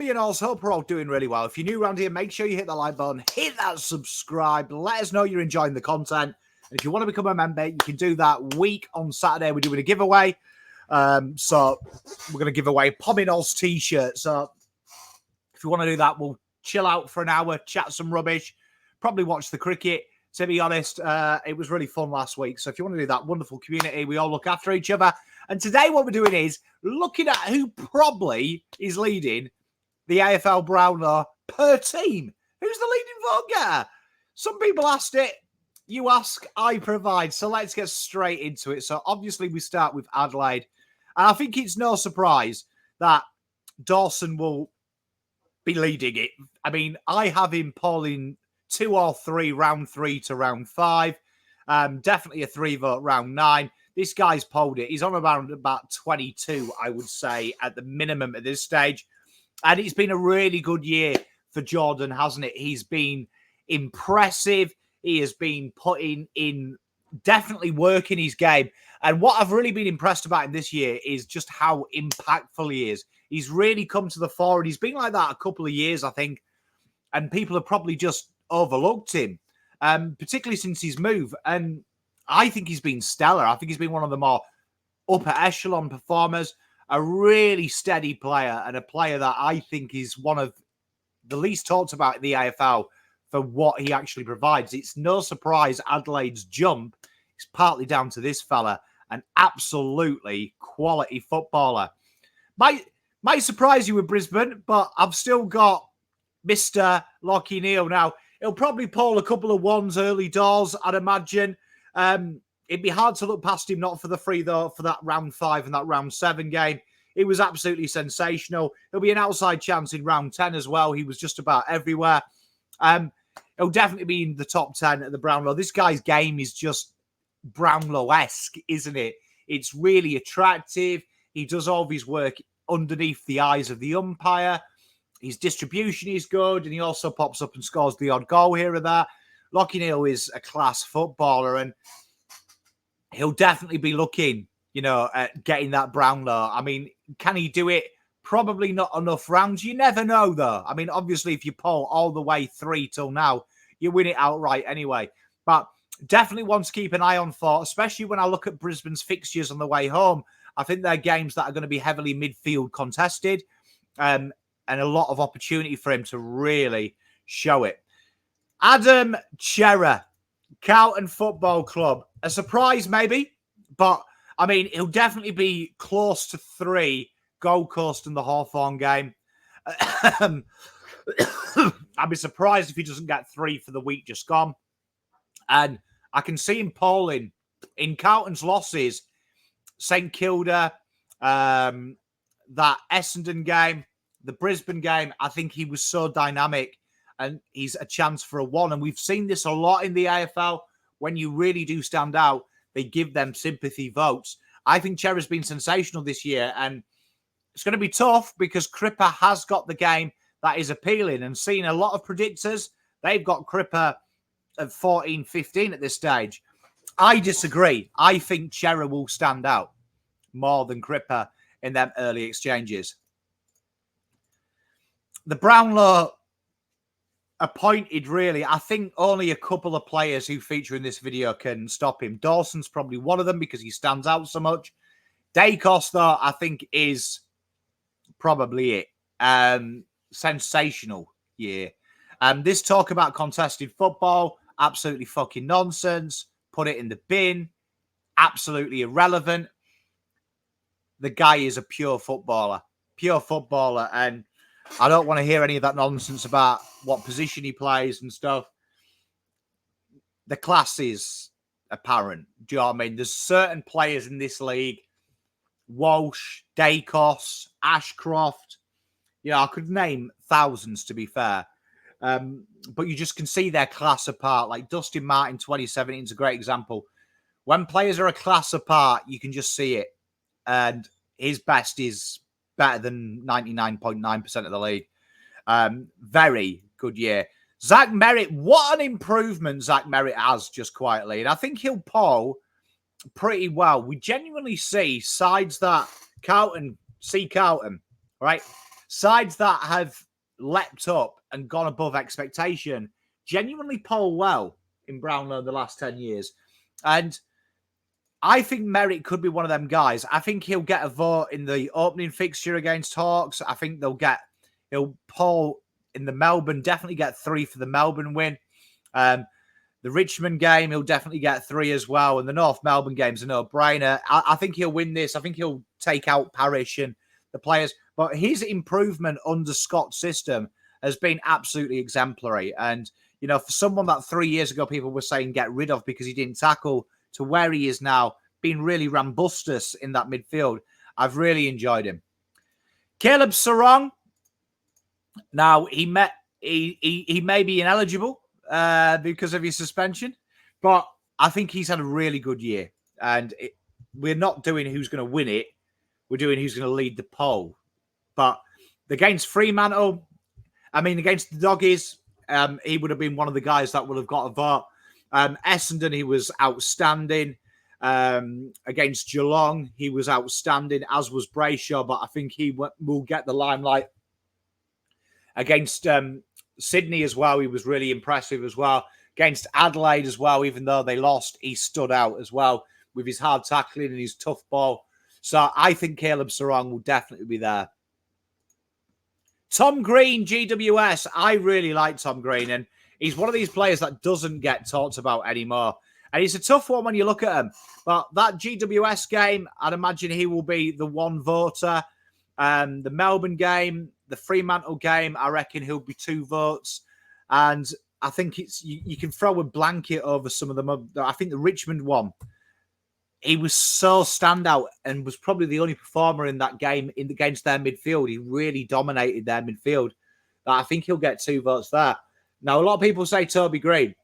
And also, hope we're all doing really well. If you're new around here, make sure you hit the like button, hit that subscribe, let us know you're enjoying the content. And if you want to become a member, you can do that week on Saturday. We're doing a giveaway. So we're going to give away Pominol's t-shirt. So if you want to do that, we'll chill out for an hour, chat some rubbish, probably watch the cricket. To be honest, it was really fun last week. So if you want to do that, wonderful community, we all look after each other. And today what we're doing is looking at who probably is leading the AFL Brownlow per team. Who's the leading vote getter? Some people asked it. You ask, I provide. So let's get straight into it. So obviously we start with Adelaide. And I think it's no surprise that Dawson will be leading it. I mean, I have him polling 2 or 3, round 3 to round 5. Definitely a 3 vote round 9. This guy's polled it. He's on around about 22, I would say, at the minimum at this stage. And it's been a really good year for Jordan, hasn't it? He's been impressive. He has been putting in, definitely working his game. And what I've really been impressed about him this year is just how impactful he is. He's really come to the fore, and he's been like that a couple of years, I think. And people have probably just overlooked him, particularly since his move. And I think he's been stellar. I think he's been one of the more upper echelon performers. A really steady player, and a player that I think is one of the least talked about in the AFL for what he actually provides. It's no surprise Adelaide's jump is partly down to this fella, an absolutely quality footballer. Might surprise you with Brisbane, but I've still got Mr. Lachie Neale. Now, he'll probably pull a couple of ones early doors, I'd imagine. It'd be hard to look past him, not for the 3, though, for that round 5 and that round 7 game. It was absolutely sensational. There'll be an outside chance in round 10 as well. He was just about everywhere. He'll definitely be in the top 10 at the Brownlow. This guy's game is just Brownlow-esque, isn't it? It's really attractive. He does all of his work underneath the eyes of the umpire. His distribution is good, and he also pops up and scores the odd goal here or there. Lachie Neale is a class footballer, and he'll definitely be looking, at getting that Brownlow. I mean, can he do it? Probably not enough rounds. You never know, though. I mean, obviously, if you poll all the way 3 till now, you win it outright anyway. But definitely one to keep an eye on for, especially when I look at Brisbane's fixtures on the way home. I think they're games that are going to be heavily midfield contested, and a lot of opportunity for him to really show it. Adam Cerra, Carlton Football Club. A surprise, maybe, but I mean, he'll definitely be close to 3, Gold Coast and the Hawthorn game. I'd be surprised if he doesn't get 3 for the week just gone. And I can see him polling in Carlton's losses, St Kilda, that Essendon game, the Brisbane game. I think he was so dynamic, and he's a chance for a 1. And we've seen this a lot in the AFL. When you really do stand out, they give them sympathy votes. I think Cerra's been sensational this year, and it's going to be tough because Cripper has got the game that is appealing, and seeing a lot of predictors, they've got Cripper at 14, 15 at this stage. I disagree. I think Cerra will stand out more than Cripper in them early exchanges. The Brownlow appointed, really, I think only a couple of players who feature in this video can stop him. Dawson's probably one of them because he stands out so much. Dacos, though, I think is probably it. Sensational year. This talk about contested football, absolutely fucking nonsense. Put it in the bin. Absolutely irrelevant. The guy is a pure footballer. Pure footballer, and I don't want to hear any of that nonsense about what position he plays and stuff. The class is apparent. Do you know what I mean? There's certain players in this league, Walsh, Dacos, Ashcroft. I could name thousands, to be fair. But you just can see their class apart. Like Dustin Martin, 2017 is a great example. When players are a class apart, you can just see it. And his best is better than 99.9% of the league. Very good year. Zach Merritt, what an improvement Zach Merritt has, just quietly. And I think he'll poll pretty well. We genuinely see sides that Carlton, right? sides that have leapt up and gone above expectation genuinely poll well in Brownlow in the last 10 years. And I think Merritt could be one of them guys. I think he'll get a vote in the opening fixture against Hawks. I think he'll poll in the Melbourne, definitely get 3 for the Melbourne win. The Richmond game, he'll definitely get 3 as well. And the North Melbourne game's a no-brainer. I think he'll win this. I think he'll take out Parrish and the players. But his improvement under Scott's system has been absolutely exemplary. And, you know, for someone that 3 years ago people were saying get rid of because he didn't tackle, to where he is now, being really rambustus in that midfield, I've really enjoyed him. Caleb Sarong. Now, he may be ineligible because of his suspension, but I think he's had a really good year. And we're not doing who's going to win it. We're doing who's going to lead the poll. But against Fremantle, against the Doggies, he would have been one of the guys that would have got a vote. Essendon, he was outstanding. Against Geelong, he was outstanding, as was Brayshaw, but I think he will get the limelight. Against Sydney as well, he was really impressive as well. Against Adelaide as well, even though they lost, he stood out as well with his hard tackling and his tough ball. So I think Caleb Sarong will definitely be there. Tom Green, GWS. I really like Tom Green, and he's one of these players that doesn't get talked about anymore. And it's a tough one when you look at him. But that GWS game, I'd imagine he will be the one voter. The Melbourne game, the Fremantle game, I reckon he'll be 2 votes. And I think you can throw a blanket over some of them. I think the Richmond one, he was so standout and was probably the only performer in that game against their midfield. He really dominated their midfield. I think he'll get 2 votes there. Now, a lot of people say Toby Green.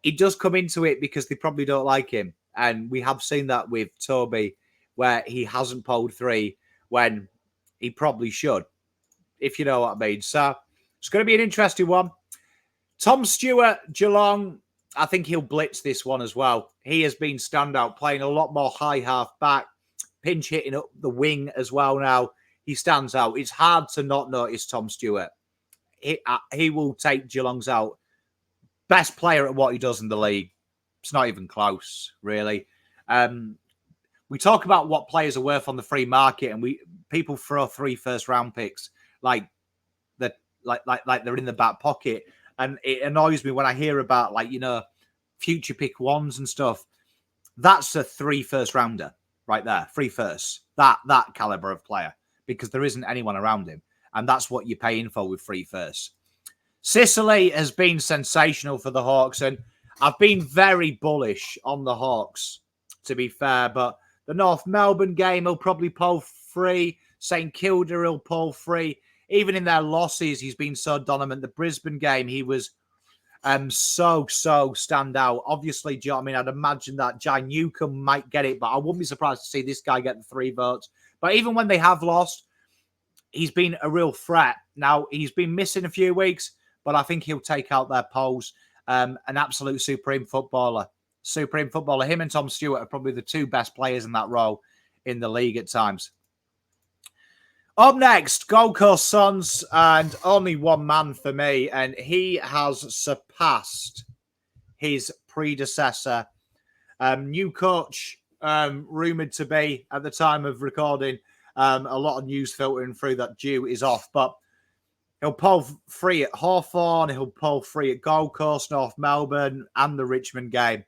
He does come into it because they probably don't like him. And we have seen that with Toby, where he hasn't polled 3 when he probably should, if you know what I mean. So it's going to be an interesting one. Tom Stewart, Geelong, I think he'll blitz this one as well. He has been standout, playing a lot more high half back, pinch hitting up the wing as well now. He stands out. It's hard to not notice Tom Stewart. He will take Geelong's out. Best player at what he does in the league. It's not even close, really. We talk about what players are worth on the free market, and people throw 3 first-round picks like they're in the back pocket. And it annoys me when I hear about, future pick 1s and stuff. That's a 3 first-rounder right there. 3 firsts. That caliber of player, because there isn't anyone around him. And that's what you're paying for with 3 firsts. Sicily has been sensational for the Hawks, and I've been very bullish on the Hawks, to be fair. But the North Melbourne game, he'll probably poll 3. St Kilda, he'll poll 3. Even in their losses, he's been so dominant. The Brisbane game, he was so stand out. Obviously, do you know what I mean? I'd imagine that Jai Newcombe might get it, but I wouldn't be surprised to see this guy get the 3 votes. But even when they have lost, he's been a real threat. Now, he's been missing a few weeks, but I think he'll take out their polls. An absolute supreme footballer. Him and Tom Stewart are probably the 2 best players in that role in the league at times. Up next, Gold Coast Suns, and only one man for me, and he has surpassed his predecessor. New coach, rumoured to be, at the time of recording, a lot of news filtering through that Dew is off, but he'll poll 3 at Hawthorn, he'll poll 3 at Gold Coast, North Melbourne, and the Richmond game.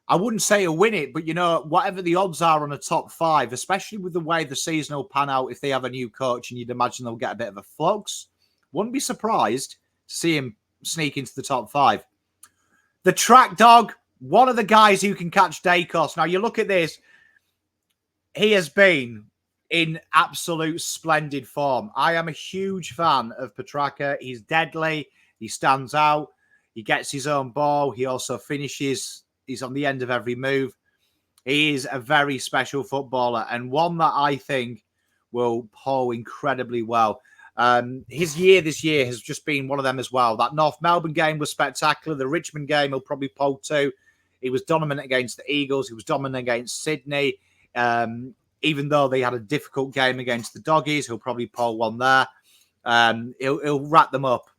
I wouldn't say he'll win it, but, whatever the odds are on a top 5, especially with the way the season will pan out if they have a new coach, and you'd imagine they'll get a bit of a flux, wouldn't be surprised to see him sneak into the top 5. The track dog, one of the guys who can catch Dacos. Now, you look at this, he has been in absolute splendid form. I am a huge fan of Petrarca. He's deadly. He stands out. He gets his own ball. He also finishes. He's on the end of every move. He is a very special footballer, and one that I think will poll incredibly well. His year this year has just been one of them as well. That North Melbourne game was spectacular. The Richmond game he'll probably poll 2. He was dominant against the Eagles. He was dominant against Sydney. even though they had a difficult game against the Doggies, he'll probably pull one there. He'll wrap them up.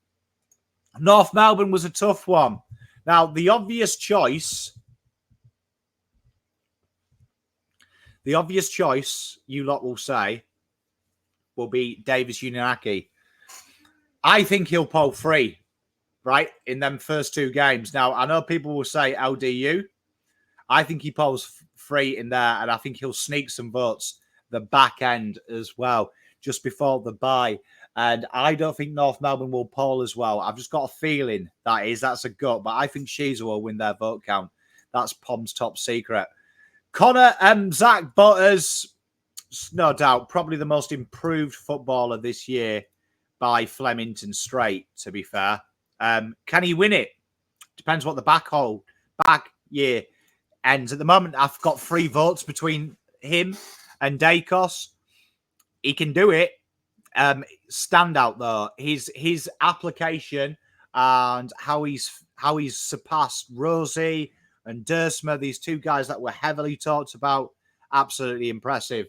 North Melbourne was a tough one. Now, the obvious choice, you lot will say, will be Davis Uniacke. I think he'll pull 3, right, in them first 2 games. Now, I know people will say LDU. I think he pulls 3 in there, and I think he'll sneak some votes the back end as well, just before the bye. And I don't think North Melbourne will poll as well. I've just got a feeling that's a gut, but I think Sheezer will win their vote count. That's Pom's top secret. Connor Zach Butters, no doubt, probably the most improved footballer this year by Flemington Straight, to be fair. Can he win it? Depends what the back year ends. At the moment, I've got 3 votes between him and Dacos. He can do it. Standout though, his application and how he's surpassed Rosie and Dersma, these 2 guys that were heavily talked about, absolutely impressive.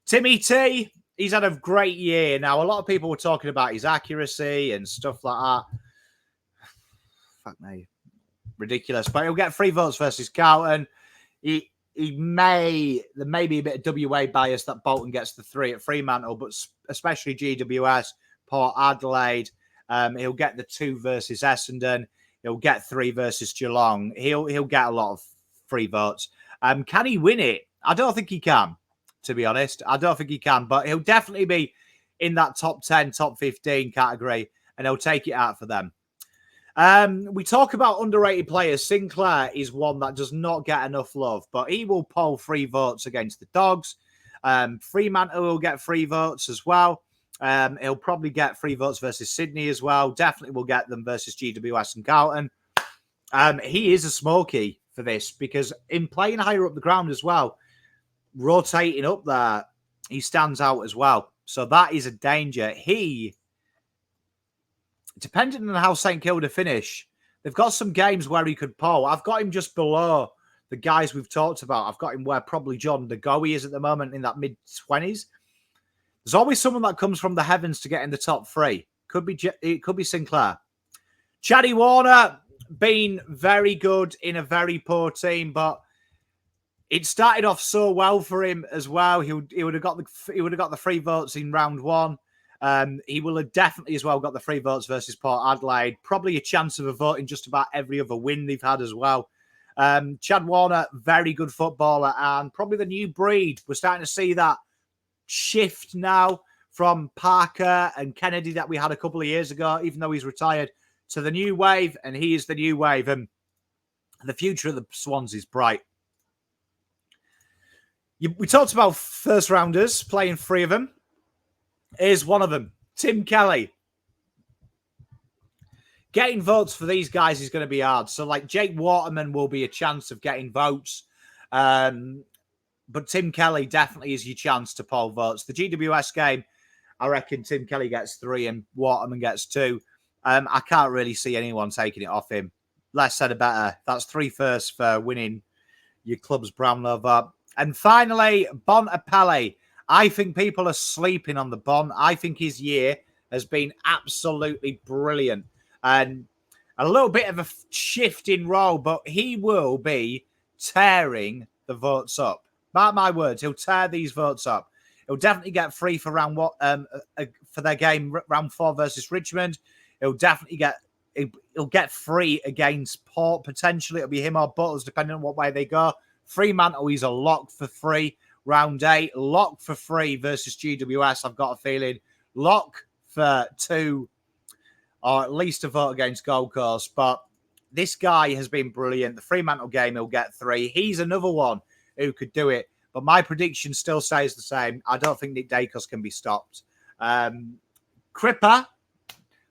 Timmy T, he's had a great year. Now, a lot of people were talking about his accuracy and stuff like that. Fuck me, ridiculous. But he'll get 3 votes versus Carlton. There may be a bit of WA bias that Bolton gets the 3 at Fremantle, but especially GWS, Port Adelaide. He'll get the 2 versus Essendon. He'll get 3 versus Geelong. He'll get a lot of 3 votes. Can he win it? I don't think he can, to be honest. I don't think he can, but he'll definitely be in that top 10, top 15 category, and he'll take it out for them. We talk about underrated players. Sinclair is one that does not get enough love, but he will poll 3 votes against the Dogs. Fremantle will get 3 votes as well. He'll probably get 3 votes versus Sydney as well. Definitely will get them versus GWS and Carlton. He is a smoky for this because in playing higher up the ground as well, rotating up there, he stands out as well. So that is a danger. Depending on how St Kilda finish, they've got some games where he could poll. I've got him just below the guys we've talked about. I've got him where probably John DeGoey is at the moment in that mid-20s. There's always someone that comes from the heavens to get in the top 3. It could be Sinclair. Chaddy Warner, been very good in a very poor team, but it started off so well for him as well. He would have got the 3 votes in round 1. He will have definitely as well got the 3 votes versus Port Adelaide. Probably a chance of a vote in just about every other win they've had as well. Chad Warner, very good footballer and probably the new breed. We're starting to see that shift now from Parker and Kennedy that we had a couple of years ago, even though he's retired, to the new wave, and he is the new wave. And the future of the Swans is bright. We talked about first rounders, playing 3 of them. Here's one of them, Tim Kelly. Getting votes for these guys is going to be hard. So, like, Jake Waterman will be a chance of getting votes. But Tim Kelly definitely is your chance to poll votes. The GWS game, I reckon Tim Kelly gets 3 and Waterman gets 2. I can't really see anyone taking it off him. Less said, the better. That's 3 firsts for winning your club's Brownlow vote. And finally, Bon Apele. I think people are sleeping on the Bon. I think his year has been absolutely brilliant. And a little bit of a shift in role, but he will be tearing the votes up. Mark my words, he'll tear these votes up. He'll definitely get 3 for for their game round 4 versus Richmond. He'll definitely get 3 against Port potentially. It'll be him or Butters depending on what way they go. Fremantle, he's a lock for 3. Round 8, lock for 3 versus GWS. I've got a feeling lock for 2, or at least a vote against Gold Coast. But this guy has been brilliant. The Fremantle game, he'll get 3. He's another one who could do it. But my prediction still stays the same. I don't think Nick Dacos can be stopped. Cripper,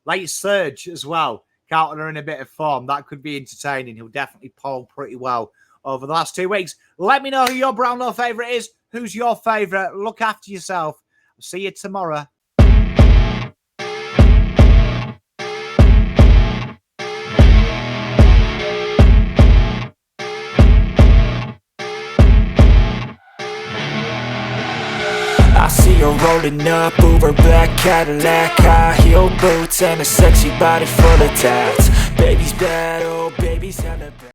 late surge as well. Carlton are in a bit of form. That could be entertaining. He'll definitely poll pretty well over the last 2 weeks. Let me know who your Brownlow favourite is. Who's your favourite? Look after yourself. I'll see you tomorrow. Pulling up, Uber black Cadillac, high heel boots, and a sexy body full of tats. Baby's bad, oh baby's hella bad.